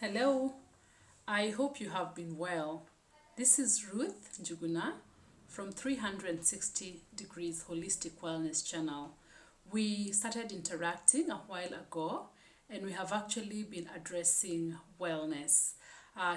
Hello, I hope you have been well. This is Ruth Njuguna from 360 Degrees Holistic Wellness Channel. We started interacting a while ago and we have actually been addressing wellness.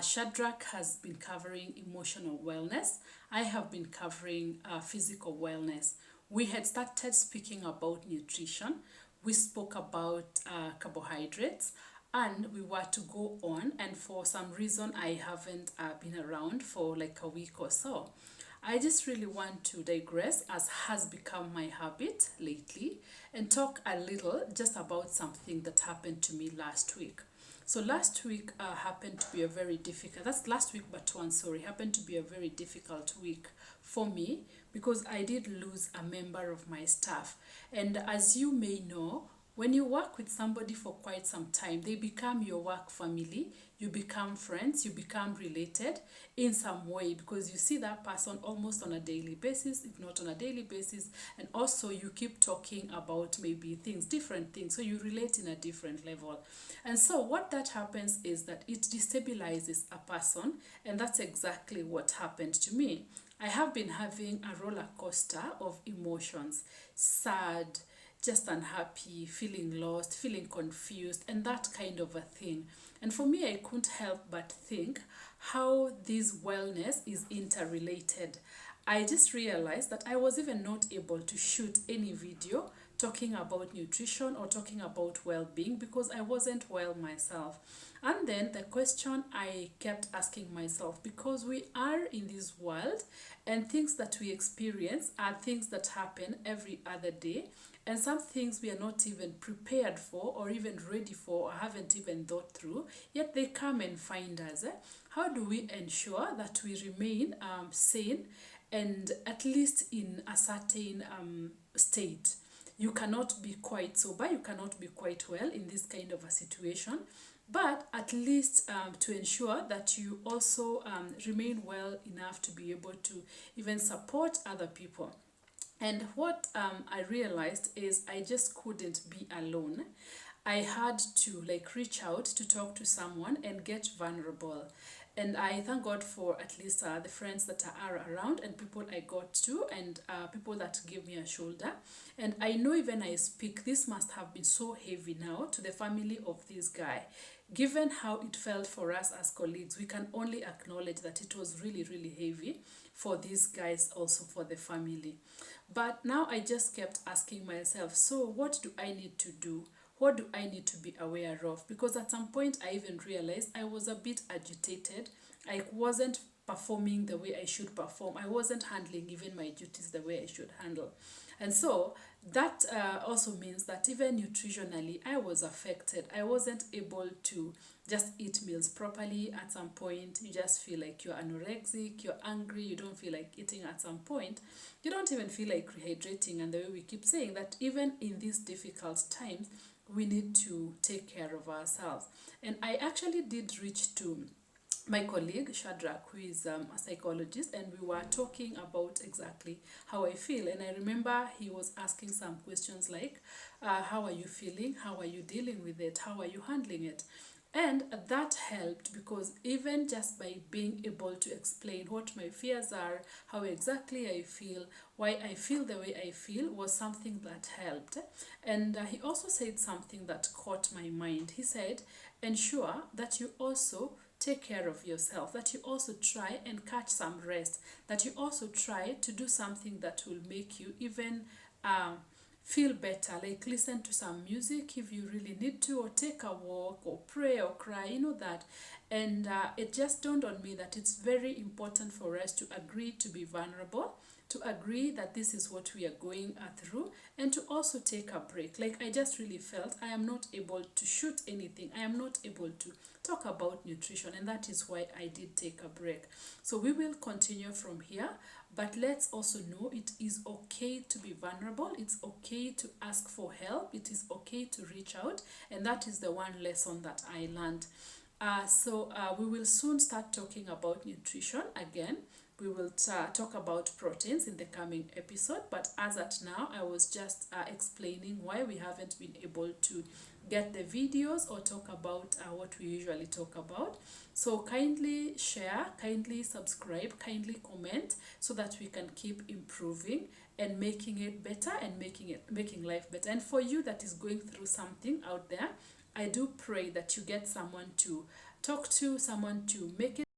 Shadrach has been covering emotional wellness. I have been covering physical wellness. We had started speaking about nutrition. We spoke about carbohydrates and we were to go on, and for some reason I haven't been around for like a week or so. I just really want to digress, as has become my habit lately, and talk a little just about something that happened to me last week. So last week happened to be a very difficult, that's last week but one, sorry, happened to be a very difficult week for me because I did lose a member of my staff. And as you may know, when you work with somebody for quite some time, they become your work family, you become friends, you become related in some way because you see that person almost on a daily basis, if not on a daily basis, and also you keep talking about maybe things, different things, so you relate in a different level. And so what that happens is that it destabilizes a person, and that's exactly what happened to me. I have been having a roller coaster of emotions, sad, just unhappy, feeling lost, feeling confused, and that kind of a thing. And for me, I couldn't help but think how this wellness is interrelated. I just realized that I was even not able to shoot any video talking about nutrition or talking about well-being because I wasn't well myself. And then the question I kept asking myself, because we are in this world and things that we experience are things that happen every other day, and some things we are not even prepared for or even ready for or haven't even thought through, yet they come and find us. How do we ensure that we remain sane and at least in a certain state? You cannot be quite sober, you cannot be quite well in this kind of a situation, but at least to ensure that you also remain well enough to be able to even support other people. And what I realized is I just couldn't be alone. I had to like reach out to talk to someone and get vulnerable. And I thank God for at least the friends that are around and people I got to, and people that give me a shoulder. And I know even I speak, this must have been so heavy now to the family of this guy. Given how it felt for us as colleagues, we can only acknowledge that it was really, really heavy for these guys, also for the family. But now I just kept asking myself, so what do I need to do? What do I need to be aware of? Because at some point I even realized I was a bit agitated. I wasn't performing the way I should perform. I wasn't handling even my duties the way I should handle. And so that also means that even nutritionally, I was affected. I wasn't able to just eat meals properly. At some point, you just feel like you're anorexic, you're angry, you don't feel like eating at some point. You don't even feel like rehydrating. And the way we keep saying that even in these difficult times, we need to take care of ourselves. And I actually did reach to my colleague Shadrach, who is a psychologist, and we were talking about exactly how I feel. And I remember he was asking some questions like, how are you feeling? How are you dealing with it? How are you handling it? And that helped because even just by being able to explain what my fears are, how exactly I feel, why I feel the way I feel, was something that helped. And he also said something that caught my mind. He said, ensure that you also take care of yourself, that you also try and catch some rest, that you also try to do something that will make you even feel better, like listen to some music if you really need to, or take a walk, or pray, or cry, that. And it just dawned on me that it's very important for us to agree to be vulnerable, to agree that this is what we are going through, and to also take a break. Like, I just really felt I am not able to shoot anything, I am not able to talk about nutrition, and that is why I did take a break. So we will continue from here, but let's also know it is okay to be vulnerable, it's okay to ask for help, it is okay to reach out, and that is the one lesson that I learned. We will soon start talking about nutrition again. We will talk about proteins in the coming episode, but as at now, I was just explaining why we haven't been able to get the videos or talk about what we usually talk about. So kindly share, kindly subscribe, kindly comment, so that we can keep improving and making it better and making life better. And for you that is going through something out there, I do pray that you get someone to talk to, someone to make it